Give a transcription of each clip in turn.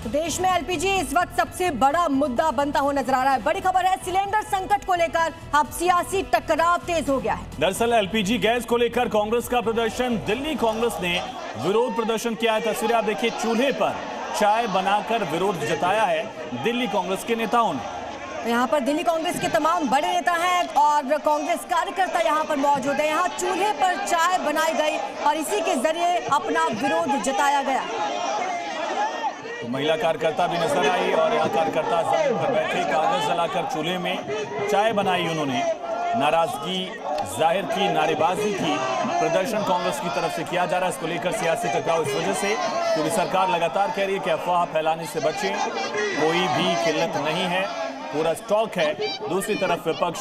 देश में एलपीजी इस वक्त सबसे बड़ा मुद्दा बनता हुआ नजर आ रहा है। बड़ी खबर है, सिलेंडर संकट को लेकर अब सियासी टकराव तेज हो गया है। दरअसल एलपीजी गैस को लेकर कांग्रेस का प्रदर्शन, दिल्ली कांग्रेस ने विरोध प्रदर्शन किया है। तस्वीरें आप देखिए, चूल्हे पर चाय बनाकर विरोध जताया है दिल्ली कांग्रेस के नेताओं ने। यहाँ पर दिल्ली कांग्रेस के तमाम बड़े नेता हैं और कांग्रेस कार्यकर्ता यहाँ पर मौजूद है। यहाँ चूल्हे पर चाय बनाई गई और इसी के जरिए अपना विरोध जताया गया। तो महिला कार्यकर्ता भी नजर आई और यहाँ कार्यकर्ता जमीन पर बैठे कागज जलाकर चूल्हे में चाय बनाई। उन्होंने नाराजगी जाहिर की, नारेबाजी की। प्रदर्शन कांग्रेस की तरफ से किया जा रहा है। इसको लेकर सियासी टकराव इस वजह से क्योंकि सरकार लगातार कह रही है कि अफवाह फैलाने से बचें, कोई भी किल्लत नहीं है, पूरा स्टॉक है। दूसरी तरफ विपक्ष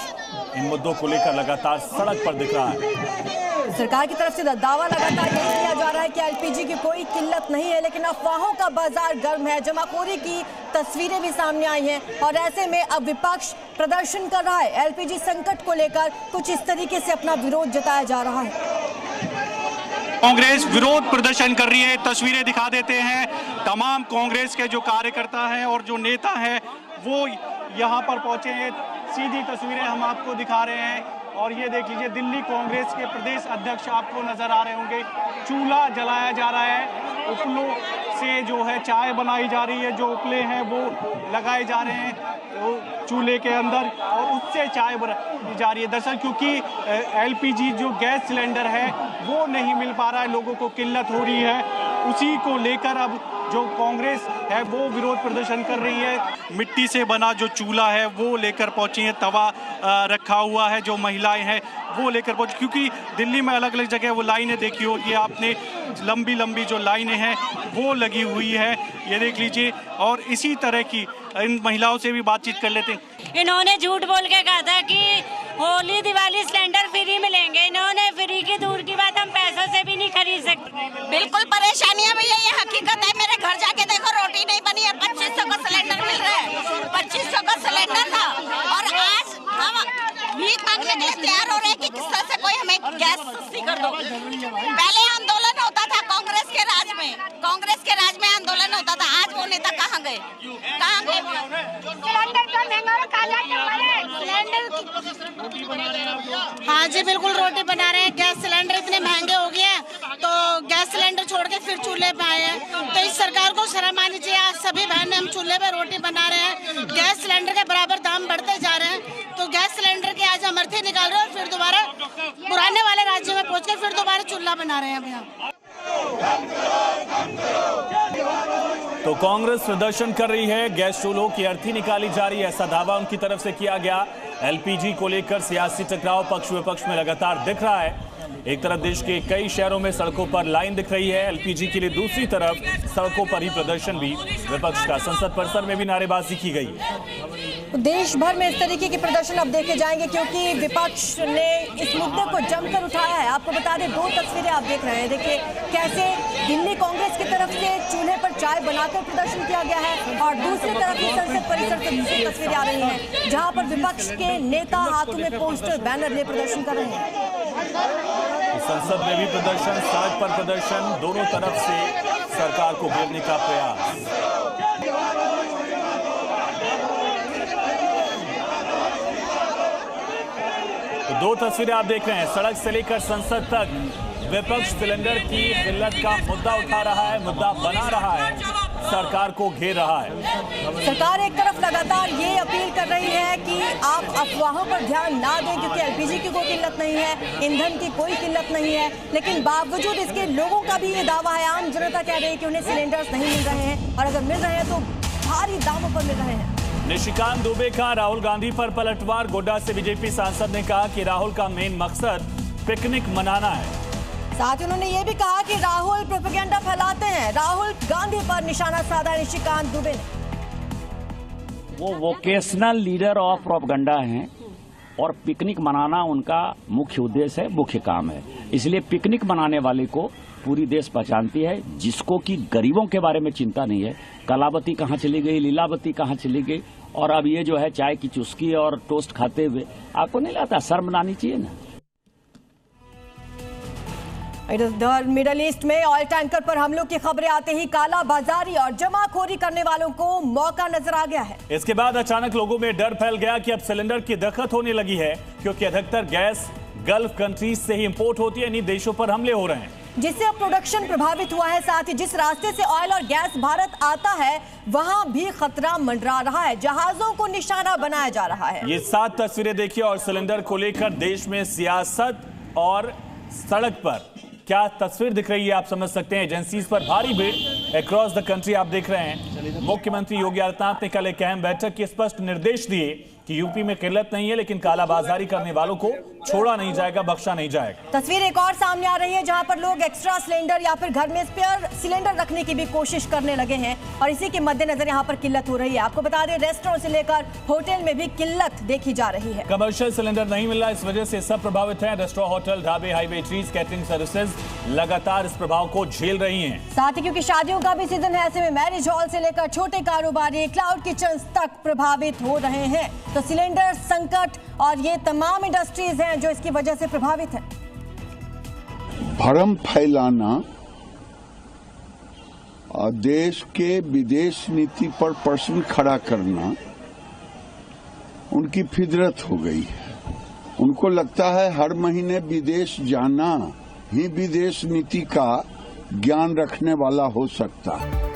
इन मुद्दों को लेकर लगातार सड़क पर दिख रहा है। सरकार की तरफ से दावा लगातार यही किया जा रहा है कि एलपीजी की कोई किल्लत नहीं है, लेकिन अफवाहों का बाजार गर्म है। जमाखोरी की तस्वीरें भी सामने आई हैं और ऐसे में अब विपक्ष प्रदर्शन कर रहा है। एलपीजी संकट को लेकर कुछ इस तरीके से अपना विरोध जताया जा रहा है। कांग्रेस विरोध प्रदर्शन कर रही है। तस्वीरें दिखा देते हैं, तमाम कांग्रेस के जो कार्यकर्ता हैं और जो नेता हैं वो यहाँ पर पहुंचे हैं। सीधी तस्वीरें हम आपको दिखा रहे हैं और ये देख लीजिए, दिल्ली कांग्रेस के प्रदेश अध्यक्ष आपको नजर आ रहे होंगे। चूल्हा जलाया जा रहा है, उपलों से जो है चाय बनाई जा रही है, जो उपले हैं वो लगाए जा रहे हैं चूल्हे के अंदर और उससे चाय बनाई जा रही है। दरअसल क्योंकि एलपीजी जो गैस सिलेंडर है वो नहीं मिल पा रहा है, लोगों को किल्लत हो रही है, उसी को लेकर अब जो कांग्रेस है वो विरोध प्रदर्शन कर रही है। मिट्टी से बना जो चूल्हा है वो लेकर पहुंची है, तवा रखा हुआ है, जो महिलाएं हैं वो लेकर पहुंची, क्योंकि दिल्ली में अलग अलग जगह वो लाइनें देखी होगी आपने, लंबी लंबी जो लाइनें हैं वो लगी हुई है, ये देख लीजिए। और इसी तरह की इन महिलाओं से भी बातचीत कर लेते हैं। इन्होंने झूठ बोल के कहा था कि होली दिवाली सिलेंडर फ्री मिलेंगे। इन्होंने फ्री की दूर की बात, हम पैसों से भी नहीं खरीद सकते। बिल्कुल परेशानियां भैया, ये हकीकत है। मेरे घर जाके देखो, रोटी नहीं बनी है, 2500 का सिलेंडर मिल रहा है। 2500 का सिलेंडर था और आज हम भीख मांगने के लिए तैयार हो रहे हैं कि किस तरह से कोई हमें गैस सस्ती कर दो। पहले आंदोलन होता था कांग्रेस के राज में आंदोलन होता था। आज वो नेता कहाँ गए? सिलेंडर तो महंगा और काला सिलेंडर। हाँ जी, बिल्कुल रोटी बना रहे हैं। गैस सिलेंडर इतने महंगे हो गए हैं तो गैस सिलेंडर छोड़ के फिर चूल्हे पे आए हैं। तो इस सरकार को शर्म आनी चाहिए। आज सभी बहन हम चूल्हे पे रोटी बना रहे हैं, गैस सिलेंडर के बराबर दाम बढ़ते जा रहे हैं। तो गैस सिलेंडर के आज हम अर्थी निकाल रहे हैं और फिर दोबारा पुराने वाले राज्य में पहुँच के फिर दोबारा चूल्हा बना रहे हैं भैया। तो कांग्रेस प्रदर्शन कर रही है, गैस चूल्हों की अर्थी निकाली जा रही है, ऐसा दावा उनकी तरफ से किया गया। एलपीजी को लेकर सियासी टकराव पक्ष विपक्ष में लगातार दिख रहा है। एक तरफ देश के कई शहरों में सड़कों पर लाइन दिख रही है एलपीजी के लिए, दूसरी तरफ सड़कों पर ही प्रदर्शन भी विपक्ष का। संसद परिसर में भी नारेबाजी की गई। देश भर में इस तरीके के प्रदर्शन अब देखे जाएंगे क्योंकि विपक्ष ने इस मुद्दे को जमकर उठाया है। आपको बता दें, दो तस्वीरें आप देख रहे हैं, देखिए कैसे दिल्ली कांग्रेस की तरफ से चूल्हे पर चाय बनाकर प्रदर्शन किया गया है और दूसरी तरफ ही संसद परिसर से दूसरी तस्वीरें आ रही हैं जहां पर विपक्ष के नेता हाथों में पोस्टर बैनर लिए प्रदर्शन कर रहे हैं। संसद में भी प्रदर्शन, सड़क पर प्रदर्शन, दोनों तरफ से सरकार को घेरने का प्रयास। तो दो तस्वीरें आप देख रहे हैं, सड़क से लेकर संसद तक विपक्ष सिलेंडर की किल्लत का मुद्दा उठा रहा है, मुद्दा बना रहा है, सरकार को घेर रहा है। सरकार एक तरफ लगातार ये अपील कर रही है कि आप अफवाहों पर ध्यान ना दें क्योंकि एलपीजी की कोई किल्लत नहीं है, ईंधन की कोई किल्लत नहीं है, लेकिन बावजूद इसके लोगों का भी ये दावा है, आम जनता कह रही है कि उन्हें सिलेंडर्स नहीं मिल रहे हैं और अगर मिल रहे हैं तो भारी दामों पर मिल रहे हैं। निशिकांत दुबे का राहुल गांधी पर पलटवार। गोड्डा से बीजेपी सांसद ने कहा कि राहुल का मेन मकसद पिकनिक मनाना है। साथ ही उन्होंने ये भी कहा कि राहुल प्रोपेगेंडा फैलाते हैं। राहुल गांधी पर निशाना साधा निशिकांत दुबे ने। वो वोकेशनल लीडर ऑफ प्रोपेगेंडा हैं और पिकनिक मनाना उनका मुख्य उद्देश्य है, मुख्य काम है। इसलिए पिकनिक मनाने वाले को पूरी देश पहचानती है, जिसको कि गरीबों के बारे में चिंता नहीं है। कलावती कहाँ चली गई, लीलावती कहाँ चली गई, और अब ये जो है चाय की चुस्की और टोस्ट खाते हुए आपको नहीं लगता शर्म आनी चाहिए ना? इधर मिडल ईस्ट में ऑयल टैंकर पर हमलों की खबरें आते ही काला बाजारी और जमाखोरी करने वालों को मौका नजर आ गया है। इसके बाद अचानक लोगों में डर फैल गया कि अब सिलेंडर की दिक्कत होने लगी है, क्योंकि अधिकतर गैस गल्फ कंट्रीज से ही इंपोर्ट होती है, इन्हीं देशों पर हमले हो रहे हैं, जिससे अब प्रोडक्शन प्रभावित हुआ है। साथ ही जिस रास्ते से ऑयल और गैस भारत आता है वहां भी खतरा मंडरा रहा है, जहाजों को निशाना बनाया जा रहा है। ये 7 तस्वीरें देखिए और सिलेंडर को लेकर देश में सियासत और सड़क पर क्या तस्वीर दिख रही है आप समझ सकते हैं। एजेंसीज पर भारी भीड़ अक्रॉस द कंट्री आप देख रहे हैं। मुख्यमंत्री योगी आदित्यनाथ ने कल एक अहम बैठक के स्पष्ट निर्देश दिए कि यूपी में किल्लत नहीं है, लेकिन कालाबाजारी करने वालों को छोड़ा नहीं जाएगा, बख्शा नहीं जाएगा। तस्वीर एक और सामने आ रही है जहां पर लोग एक्स्ट्रा सिलेंडर या फिर घर में स्पेयर सिलेंडर रखने की भी कोशिश करने लगे हैं और इसी के मद्देनजर यहां पर किल्लत हो रही है। आपको बता दें रेस्टोरेंट से लेकर होटल में भी किल्लत देखी जा रही है। कमर्शियल सिलेंडर नहीं मिल रहा, इस वजह से सब प्रभावित है। रेस्टोरेंट, होटल, ढाबे, हाईवे, ट्रीज, कैटरिंग सर्विसेज लगातार इस प्रभाव को झेल रही हैं। साथ ही क्योंकि शादियों का भी सीजन है, ऐसे में मैरिज हॉल से लेकर छोटे कारोबारी, क्लाउड किचन तक प्रभावित हो रहे हैं। तो सिलेंडर संकट और ये तमाम इंडस्ट्रीज हैं जो इसकी वजह से प्रभावित है। भ्रम फैलाना और देश के विदेश नीति पर प्रश्न खड़ा करना उनकी फितरत हो गई है। उनको लगता है हर महीने विदेश जाना ही विदेश नीति का ज्ञान रखने वाला हो सकता है।